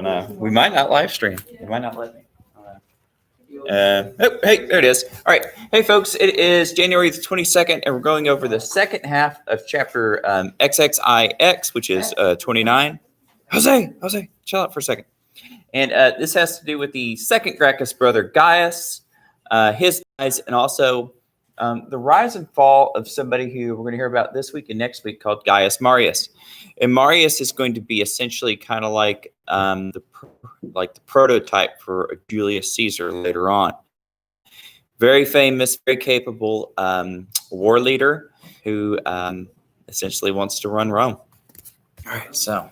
We might not live stream. You might not let me. Hey, there it is. All right. Hey, folks, it is January the 22nd, and we're going over the second half of chapter XXIX, which is 29. Jose, chill out for a second. And this has to do with the second Gracchus brother, Gaius, his rise, and also the rise and fall of somebody who we're going to hear about this week and next week called Gaius Marius. And Marius is going to be essentially kind of like the prototype for Julius Caesar later on. Very famous, very capable war leader who essentially wants to run Rome. All right, so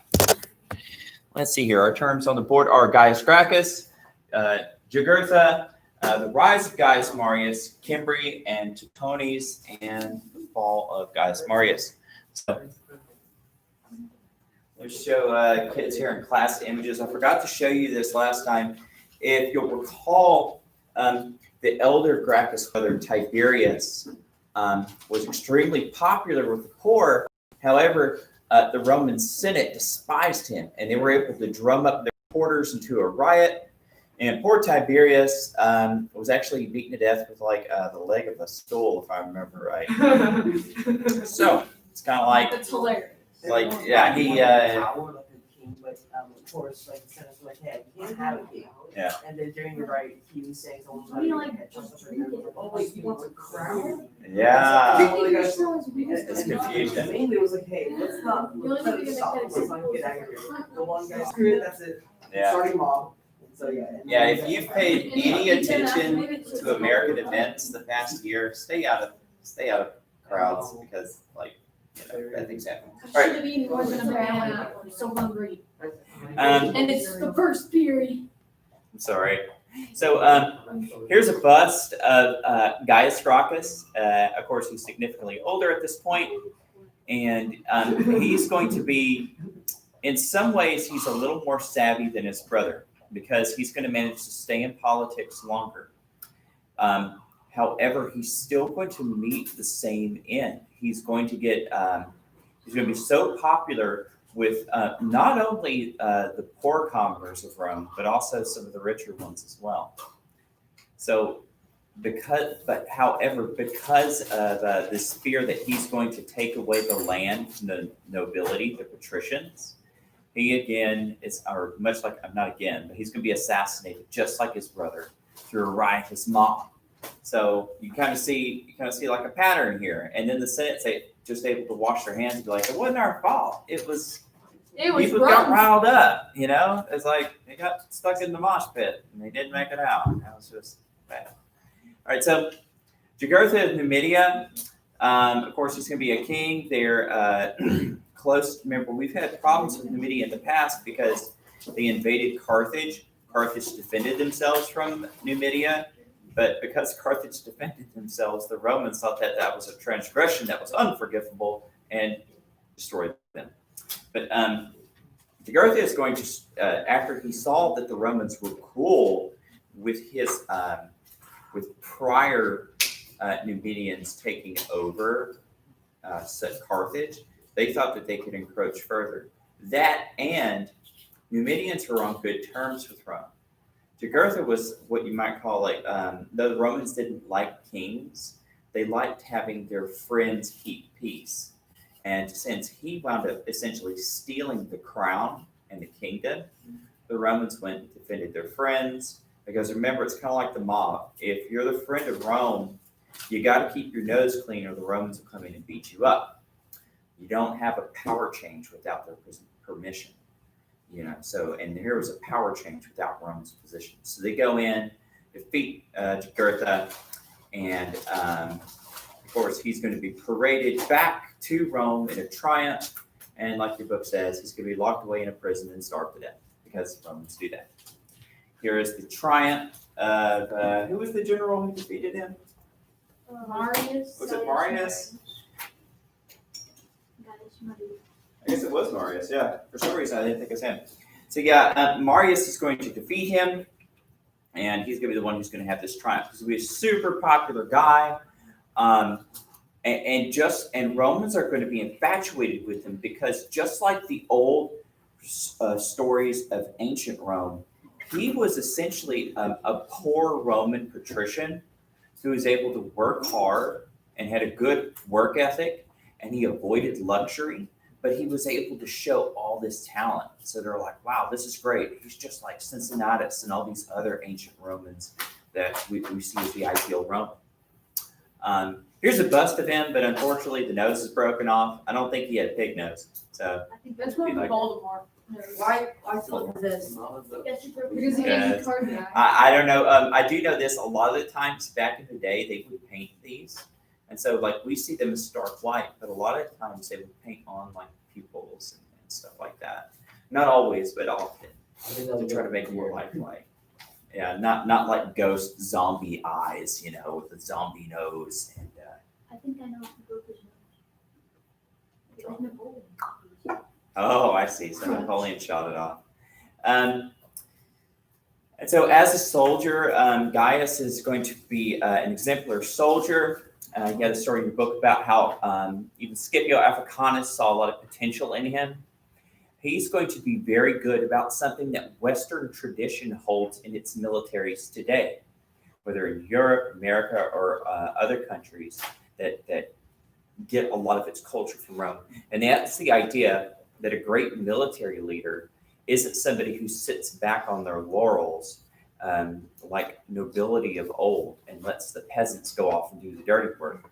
let's see here. Our terms on the board are Gaius Gracchus, Jugurtha, the rise of Gaius Marius, Cimbri, and Teutones, and the fall of Gaius Marius. So let's show kids here in class images. I forgot to show you this last time. If you'll recall, the elder Gracchus brother Tiberius was extremely popular with the poor. However, the Roman Senate despised him, and they were able to drum up their supporters into a riot. And poor Tiberius was actually beaten to death with the leg of a stool, if I remember right. So it's kind of like That's hilarious. Of course, like the Senate was like, hey, you can't have a king. Yeah. And then during the right, he was saying something I mean, like, oh wait, you want a crown? Yeah. It's confusion. Mainly it was like, hey, let's not stop. Let's not get out of here. The one guy screwed it, that's it. Yeah. Starting mob. So yeah. Yeah, if you've paid any attention to American events the past year, stay out of crowds because bad things happen. I should have eaten more than a banana. I'm so hungry. And it's the first period. it's all right. So here's a bust of Gaius Gracchus. Of course, he's significantly older at this point, and he's going to be, in some ways, he's a little more savvy than his brother because he's going to manage to stay in politics longer. However, he's still going to meet the same end. He's going to be so popular with not only the poor commoners of Rome, but also some of the richer ones as well. So, because of this fear that he's going to take away the land from the nobility, the patricians, he again is, or much like, not again, but he's going to be assassinated just like his brother through a riotous mob. So you kind of see like a pattern here, and then the Senate just able to wash their hands and be like, it wasn't our fault. It was people got riled up. It's like they got stuck in the mosh pit and they didn't make it out. That was just bad. All right, so Jugurtha of Numidia, of course, he's going to be a king. They're close. Remember, we've had problems with Numidia in the past because they invaded Carthage. Carthage defended themselves from Numidia. But because Carthage defended themselves, the Romans thought that was a transgression that was unforgivable and destroyed them. But Jugurtha is going to, after he saw that the Romans were cruel with his with prior Numidians taking over Carthage, they thought that they could encroach further. That and Numidians were on good terms with Rome. Jugurtha was what you might call the Romans didn't like kings. They liked having their friends keep peace. And since he wound up essentially stealing the crown and the kingdom, the Romans went and defended their friends. Because remember, it's kind of like the mob. If you're the friend of Rome, you got to keep your nose clean or the Romans will come in and beat you up. You don't have a power change without their permission. So, and here was a power change without Rome's position. So they go in, defeat Jugurtha, and of course, he's going to be paraded back to Rome in a triumph. And like your book says, he's going to be locked away in a prison and starved to death because Romans do that. Here is the triumph of, who was the general who defeated him? Marius. Was it Marius? I guess it was Marius, yeah. For some reason, I didn't think it was him. So yeah, Marius is going to defeat him, and he's going to be the one who's going to have this triumph. He's going to be a super popular guy, and Romans are going to be infatuated with him because just like the old stories of ancient Rome, he was essentially a poor Roman patrician who was able to work hard and had a good work ethic, and he avoided luxury, but he was able to show all this talent. So they're like, wow, this is great. He's just like Cincinnatus and all these other ancient Romans that we see as the ideal Roman. Here's a bust of him, but unfortunately the nose is broken off. I don't think he had a pig nose. So I think that's one from Baltimore. Why flip this? Because he gets a card back. I don't know. I do know this. A lot of the times back in the day, they would paint these. And so like we see them as stark white, but a lot of times they would paint on like pupils and stuff like that. Not always, but often to try to make them more lifelike. Yeah, not like ghost zombie eyes, with the zombie nose and. I think I know what the book is. It was Napoleon. Oh, I see. So Napoleon shot it off. And so as a soldier, Gaius is going to be an exemplar soldier. You had a story in your book about how even Scipio Africanus saw a lot of potential in him. He's going to be very good about something that Western tradition holds in its militaries today, whether in Europe, America, or other countries that get a lot of its culture from Rome. And that's the idea that a great military leader isn't somebody who sits back on their laurels like nobility of old and lets the peasants go off and do the dirty work.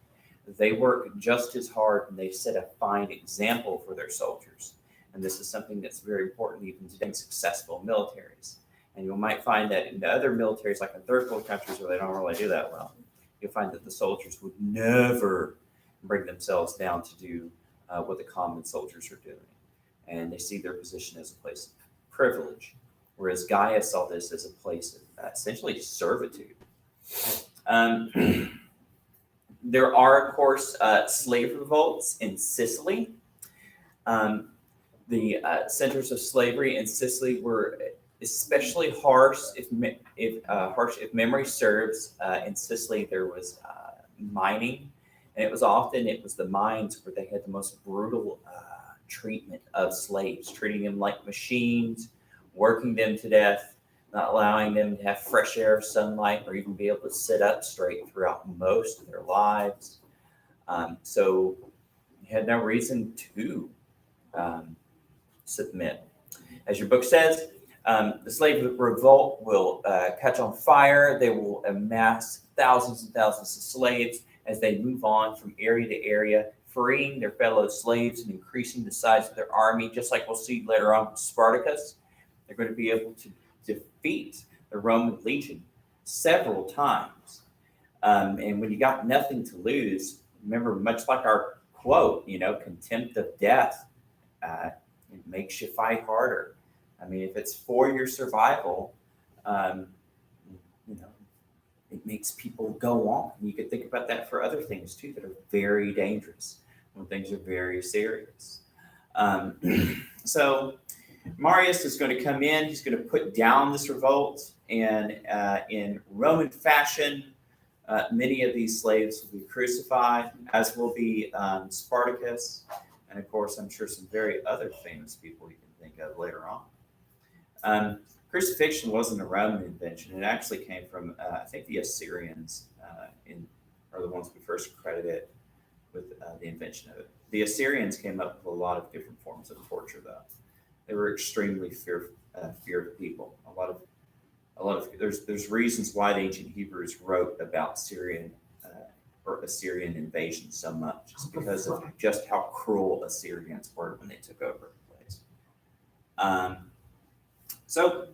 They work just as hard and they set a fine example for their soldiers. And this is something that's very important even today in successful militaries. And you might find that in the other militaries, like in third world countries where they don't really do that well, you'll find that the soldiers would never bring themselves down to do what the common soldiers are doing. And they see their position as a place of privilege, whereas Gaius saw this as a place of essentially servitude. There are, of course, slave revolts in Sicily. The centers of slavery in Sicily were especially harsh. If memory serves, in Sicily there was mining, and it was the mines where they had the most brutal treatment of slaves, treating them like machines, working them to death, not allowing them to have fresh air, sunlight, or even be able to sit up straight throughout most of their lives. So you had no reason to submit. As your book says, the slave revolt will catch on fire. They will amass thousands and thousands of slaves as they move on from area to area, freeing their fellow slaves and increasing the size of their army, just like we'll see later on with Spartacus. They're going to be able to defeat the Roman legion several times. And when you got nothing to lose, remember, much like our quote, contempt of death, it makes you fight harder. I mean, if it's for your survival, it makes people go on. You could think about that for other things too that are very dangerous when things are very serious. So Marius is going to come in. He's going to put down this revolt, and in Roman fashion, many of these slaves will be crucified, as will be Spartacus, and of course, I'm sure some very other famous people you can think of later on. Crucifixion wasn't a Roman invention. It actually came from, I think, the Assyrians are the ones who first credited with the invention of it. The Assyrians came up with a lot of different forms of torture, though. They were extremely feared people. A lot of there's reasons why the ancient Hebrews wrote about Syrian or Assyrian invasion so much. It's because of just how cruel Assyrians were when they took over the place. So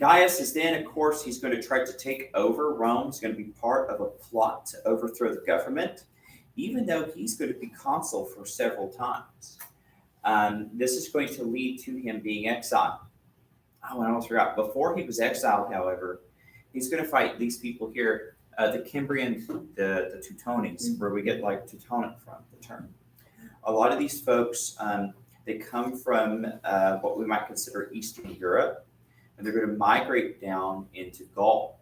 Gaius is then, of course, he's going to try to take over Rome. He's going to be part of a plot to overthrow the government, even though he's going to be consul for several times. This is going to lead to him being exiled. Oh, I almost forgot. Before he was exiled, however, he's going to fight these people here, the Cimbrian, the Teutones, where we get like Teutonic from, the term. A lot of these folks, they come from what we might consider Eastern Europe, and they're going to migrate down into Gaul.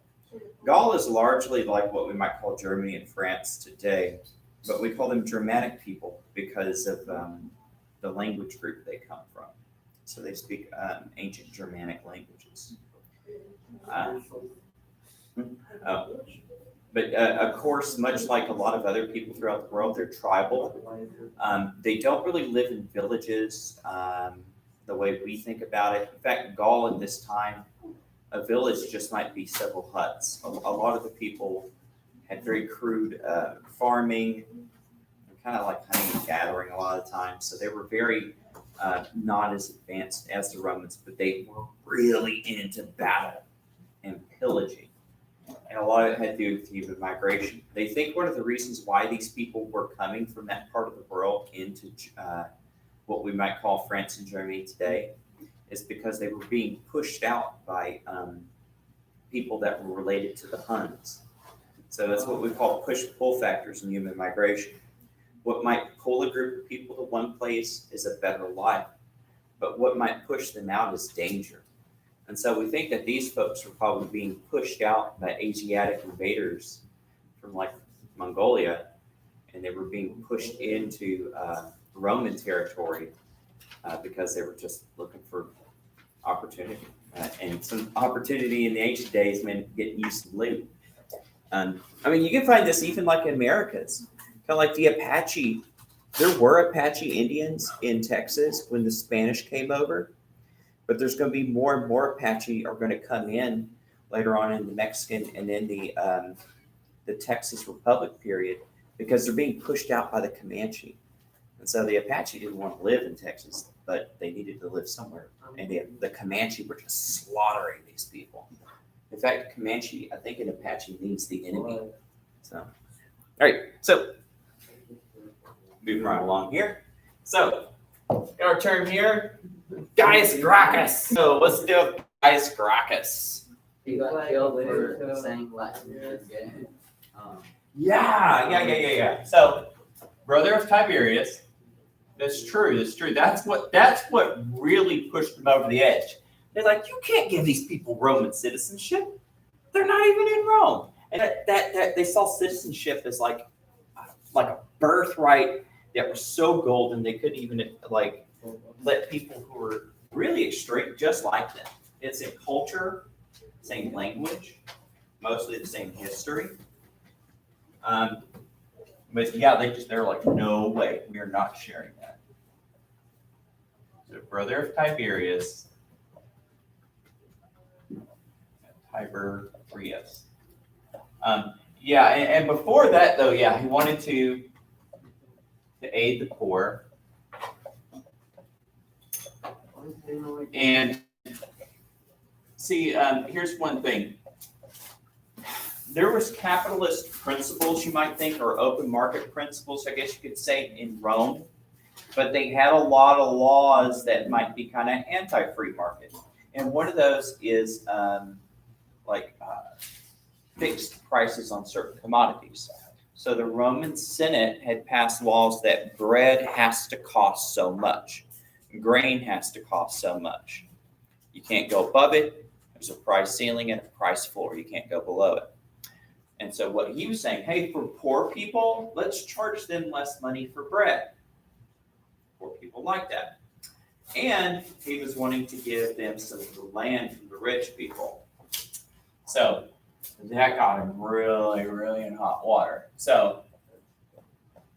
Gaul is largely like what we might call Germany and France today, but we call them Germanic people because of the language group they come from. So they speak ancient Germanic languages. Uh, oh. But of course, much like a lot of other people throughout the world, they're tribal. They don't really live in villages the way we think about it. In fact, Gaul at this time, a village just might be several huts. A lot of the people had very crude farming, kind of like hunting and gathering a lot of times. So they were very not as advanced as the Romans, but they were really into battle and pillaging. And a lot of it had to do with human migration. They think one of the reasons why these people were coming from that part of the world into what we might call France and Germany today is because they were being pushed out by people that were related to the Huns. So that's what we call push-pull factors in human migration. What might pull a group of people to one place is a better life, but what might push them out is danger. And so we think that these folks were probably being pushed out by Asiatic invaders from like Mongolia, and they were being pushed into Roman territory because they were just looking for opportunity. And some opportunity in the ancient days meant getting you some loot. I mean, you can find this even like in Americas, kind of like the Apache. There were Apache Indians in Texas when the Spanish came over. But there's going to be more and more Apache are going to come in later on in the Mexican and then the Texas Republic period because they're being pushed out by the Comanche. And so the Apache didn't want to live in Texas, but they needed to live somewhere. And the Comanche were just slaughtering these people. In fact, Comanche, I think an Apache means the enemy. So, all right. So, moving right along here. So, our term here. Gaius Gracchus. So let's do Gaius Gracchus. He got killed for saying Latin. Yeah. So, brother of Tiberius. That's true. That's what really pushed them over the edge. They're like, you can't give these people Roman citizenship. They're not even in Rome. And that they saw citizenship as like a birthright that was so golden they couldn't even let people who were really extreme just like them. It's in culture, same language, mostly the same history. But yeah, they're like, no way, we are not sharing that. So brother of Tiberius, Tiberius. And before that though, he wanted to aid the poor. And see, here's one thing. There was capitalist principles, you might think, or open market principles, I guess you could say, in Rome, but they had a lot of laws that might be kind of anti-free market. And one of those is fixed prices on certain commodities. So the Roman Senate had passed laws that bread has to cost so much. Grain has to cost so much. You can't go above it. There's a price ceiling and a price floor. You can't go below it. And so what he was saying, hey, for poor people, let's charge them less money for bread. Poor people like that. And he was wanting to give them some of the land from the rich people. So that got him really, really in hot water. So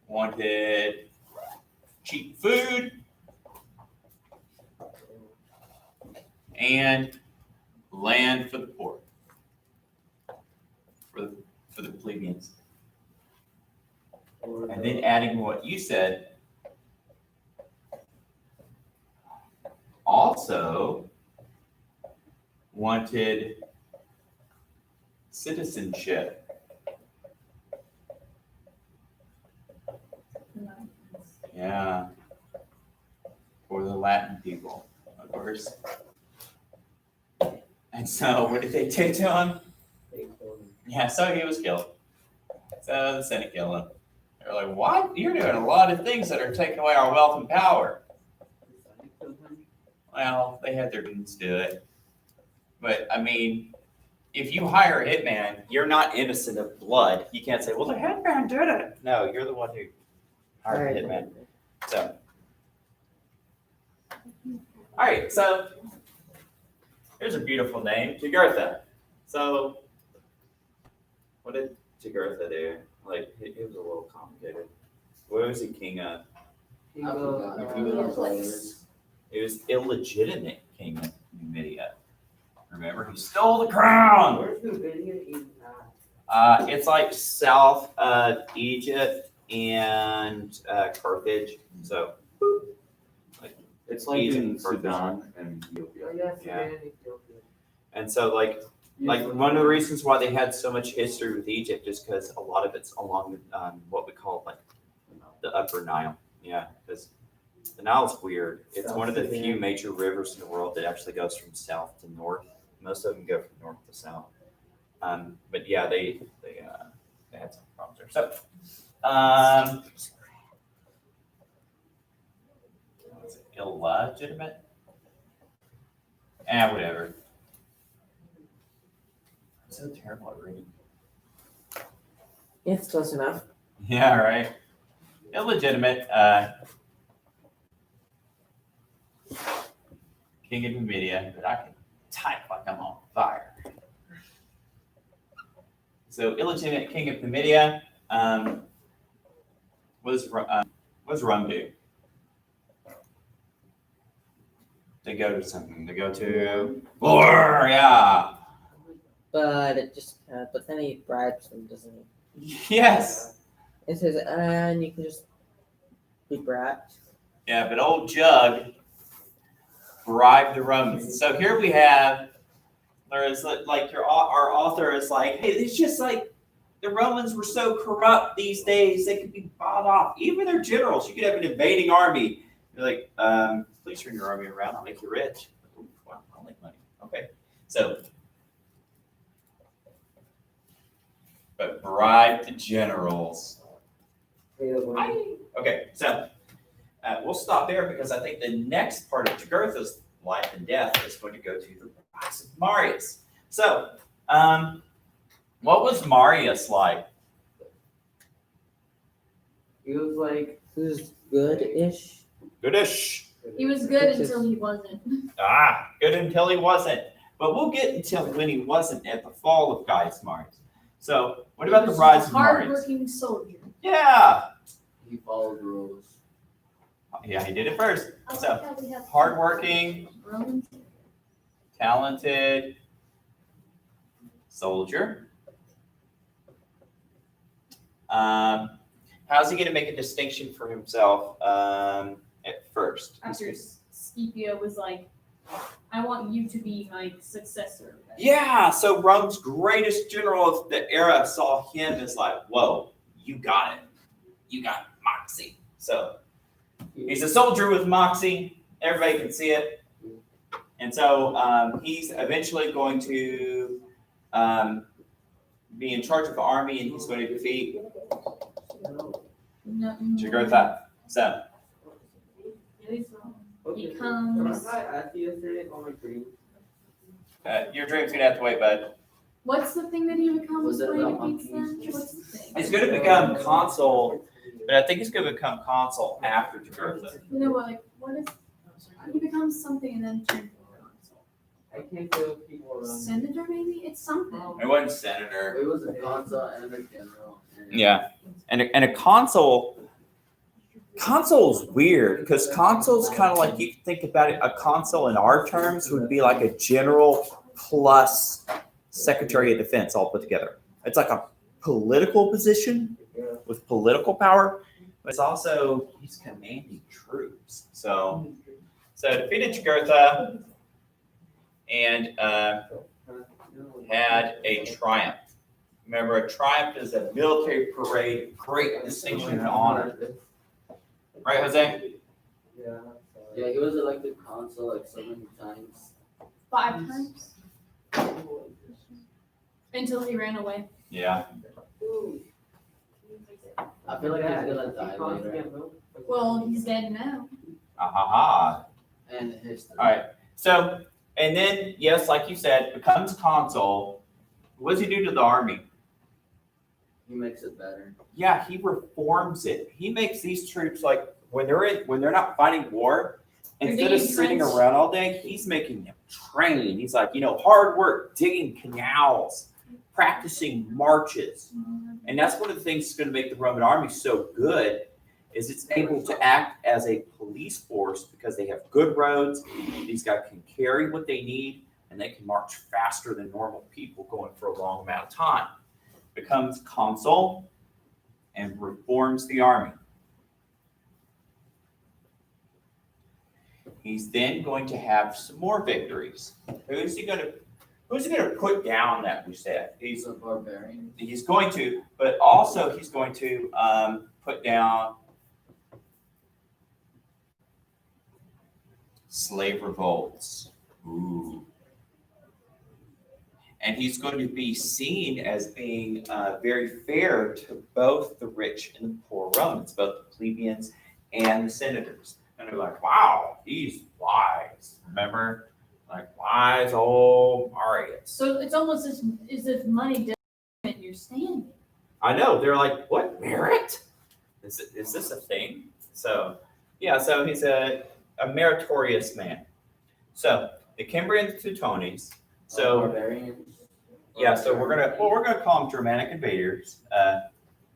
wanted cheap food and land for the poor, for the plebeians. And then adding what you said, also wanted citizenship. Yeah, for the Latin people, of course. And so what did they do to him? Yeah, so he was killed. So the Senate killed him. They're like, what? You're doing a lot of things that are taking away our wealth and power. Well, they had their dudes do it. But, I mean, if you hire a hitman, you're not innocent of blood. You can't say, well, the hitman did it. No, you're the one who hired the hitman. So, All right, so here's a beautiful name, Jugurtha. So what did Jugurtha do? Like, it was a little complicated. What was he king of? I forgot. It was illegitimate king of Numidia. Remember, he stole the crown. Where's the video in that? It's like south of Egypt and Carthage. So It's like Egypt in and Carthage. Sudan and Ethiopia. Oh, yes, Yeah. yeah, Ethiopia. And so like one of the reasons why they had so much history with Egypt is because a lot of it's along what we call like the Upper Nile. Yeah, because the Nile's weird. It's South one of the Sudan. few major rivers in the world that actually goes from south to north. Most of them go from north to south. But yeah, they had some problems there. So, was it illegitimate? Whatever. I'm so terrible at reading. It's close enough. Yeah, right. Illegitimate king of Numidia, but I can type like I'm on fire. So illegitimate king of Numidia was Rumdu. They go to something. They go to war. Yeah. But it just, but then he bribes them, doesn't he? Yes. It says, and you can just be bribed. Yeah, but old Jug bribed the Romans. So here we have, there's like our author is like, hey, it's just like the Romans were so corrupt these days, they could be bought off. Even their generals, you could have an invading army. You're like, please turn your army around, I'll make you rich. Ooh, wow, I'll make money. Okay, so, but bribe the generals. Okay, so we'll stop there because I think the next part of Jugurtha's life and death is going to go to the rise of Marius. So, what was Marius like? He was like, He was good-ish. Goodish. He was good until he wasn't. Good until he wasn't. But we'll get until when he wasn't at the fall of Gaius Marius. So, what about the rise of Marius? Hardworking soldier. Yeah. He followed rules. Yeah, he did it first. I like So, how we have hardworking, Romans. talented soldier. How's he going to make a distinction for himself at first? After Scipio was like, I want you to be my successor. Yeah, so Rome's greatest general of the era saw him as like, whoa, you got it. You got moxie. So he's a soldier with moxie. Everybody can see it. And so he's eventually going to be in charge of the army and he's going to defeat Jugurtha. So, He comes. your dream's going to have to wait, bud. What's the thing that he becomes Was it when he about defeats them? monkeys? What's the thing? He's going to become consul, but I think he's going to become consul after Jugurtha. No, but like, what is? He becomes something and then turns into a I can't tell people around. senator. Maybe it's something. It wasn't senator. It was a consul and a general. Yeah, and a consul. Consul's weird because consul's kind of like, you think about it, a consul in our terms would be like a general plus secretary of defense all put together. It's like a political position with political power, but it's also, he's commanding troops. So defeated Jugurtha and had a triumph. Remember, a triumph is a military parade, great distinction and honor. Right, Jose? Yeah. Yeah, he was elected consul like so many times. 5 times until he ran away. Yeah. I feel like he's gonna die later. Well, he's dead now. Ha. And history. All right. So, and then, yes, like you said, becomes consul. What does he do to the army? He makes it better. Yeah, he reforms it. He makes these troops like when they're not fighting war, instead of sitting around all day, he's making them train. He's like, hard work, digging canals, practicing marches. And that's one of the things that's going to make the Roman army so good is it's able to act as a police force because they have good roads. These guys can carry what they need, and they can march faster than normal people going for a long amount of time. Becomes consul and reforms the army. He's then going to have some more victories. Who's he going to put down that we said? He's a barbarian. He's going to, but also he's going to put down slave revolts. Ooh. And he's going to be seen as being very fair to both the rich and the poor Romans, both the plebeians and the senators. And they're like, wow, he's wise. Remember? Like wise old Marius. So it's almost as if money doesn't your standing. I know. They're like, what, merit? Is this a thing? So, yeah, so he's a meritorious man. So, the Cimbrians, Teutones. So, Barbarians. yeah, so we're gonna call them Germanic invaders.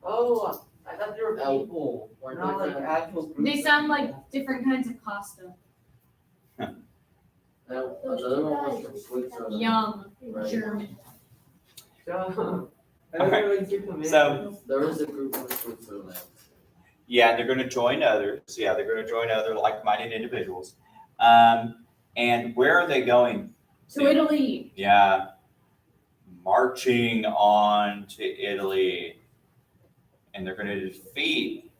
Oh, I thought they were people. Weren't Not they like the actual groups. They sound like different kinds of pasta. No, another one was from Switzerland. Yum, Right. German. So, Okay. So, There was a group from Switzerland. yeah, they're gonna join others. Yeah, they're gonna join other like-minded individuals. And where are they going? To Italy. Yeah, marching on to Italy. And they're going to defeat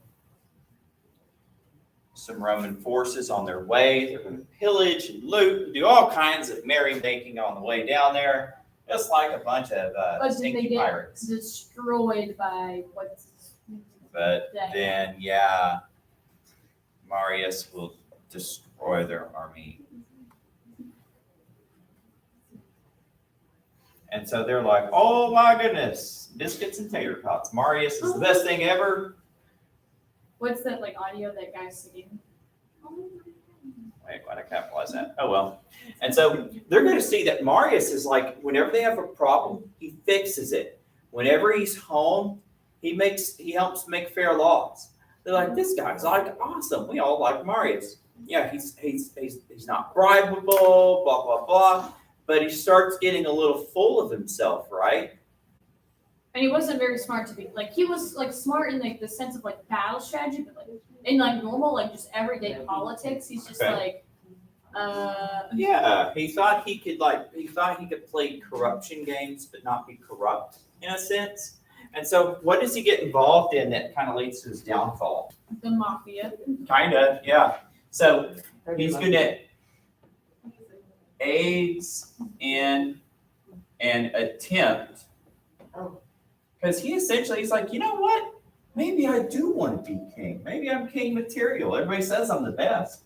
some Roman forces on their way. They're going to pillage and loot, do all kinds of merrymaking on the way down there, just like a bunch of But did they stinky get pirates. destroyed by what's But that? then, yeah, Marius will destroy their army. And so they're like, oh my goodness, biscuits and tater tots. Marius is the best thing ever. What's that like audio that guy's singing? Wait, why'd I capitalize that? Oh, well. And so they're going to see that Marius is like, whenever they have a problem, he fixes it. Whenever he's home, he helps make fair laws. They're like, this guy's like awesome. We all like Marius. Yeah, he's not bribable, blah, blah, blah. But he starts getting a little full of himself, right? And he wasn't very smart to be like he was like smart in like the sense of like battle strategy, but like in like normal like just everyday politics, he's just Okay. like Yeah, he thought he could play corruption games, but not be corrupt in a sense. And so, what does he get involved in that kind of leads to his downfall? the mafia. Kind of, yeah. So he's gonna aids in an attempt, because he's like, you know what? Maybe I do want to be king. Maybe I'm king material. Everybody says I'm the best.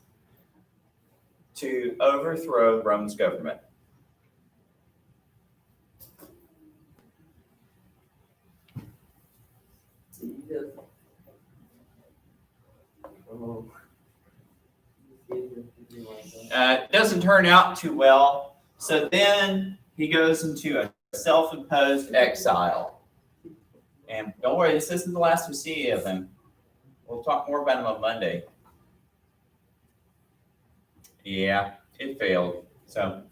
To overthrow Rome's government. Doesn't turn out too well. So then he goes into a self-imposed exile. And don't worry, this isn't the last we see of him. We'll talk more about him on Monday. Yeah, it failed. So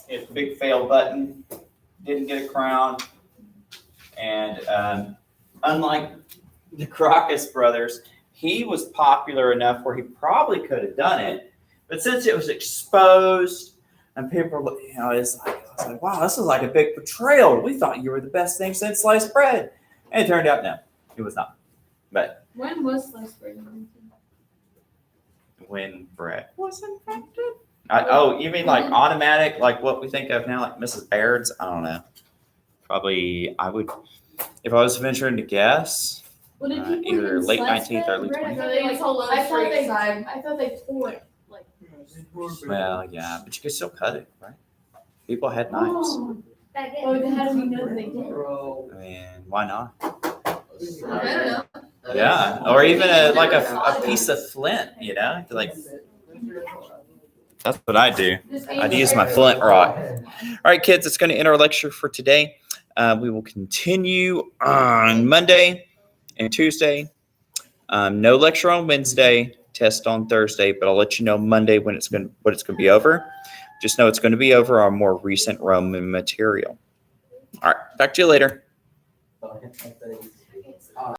hit the big fail button. Didn't get a crown. And unlike the Gracchus brothers, he was popular enough where he probably could have done it. But since it was exposed and people were, it's like, wow, this is like a big betrayal. We thought you were the best thing since sliced bread. And it turned out, no, it was not. But When was sliced bread invented? when bread was invented? Oh, you mean like automatic, like what we think of now, like Mrs. Baird's? I don't know. Probably, I would, if I was venturing to guess, What did people either use late sliced 19th, bread? early Bread? 20th. I thought they tore it like. Well, yeah, but you could still cut it, right? People had knives. Oh, then how do we know that they did? Bro. I mean, why not? I don't know. Yeah, or even like a piece of flint, like That's what I do. Just I'd aim use my every- flint rock. All right, kids, that's going to end our lecture for today. We will continue on Monday and Tuesday. No lecture on Wednesday, test on Thursday, but I'll let you know Monday what it's going to be over. Just know it's going to be over our more recent Roman material. All right, back to you later. Oh, I think that is-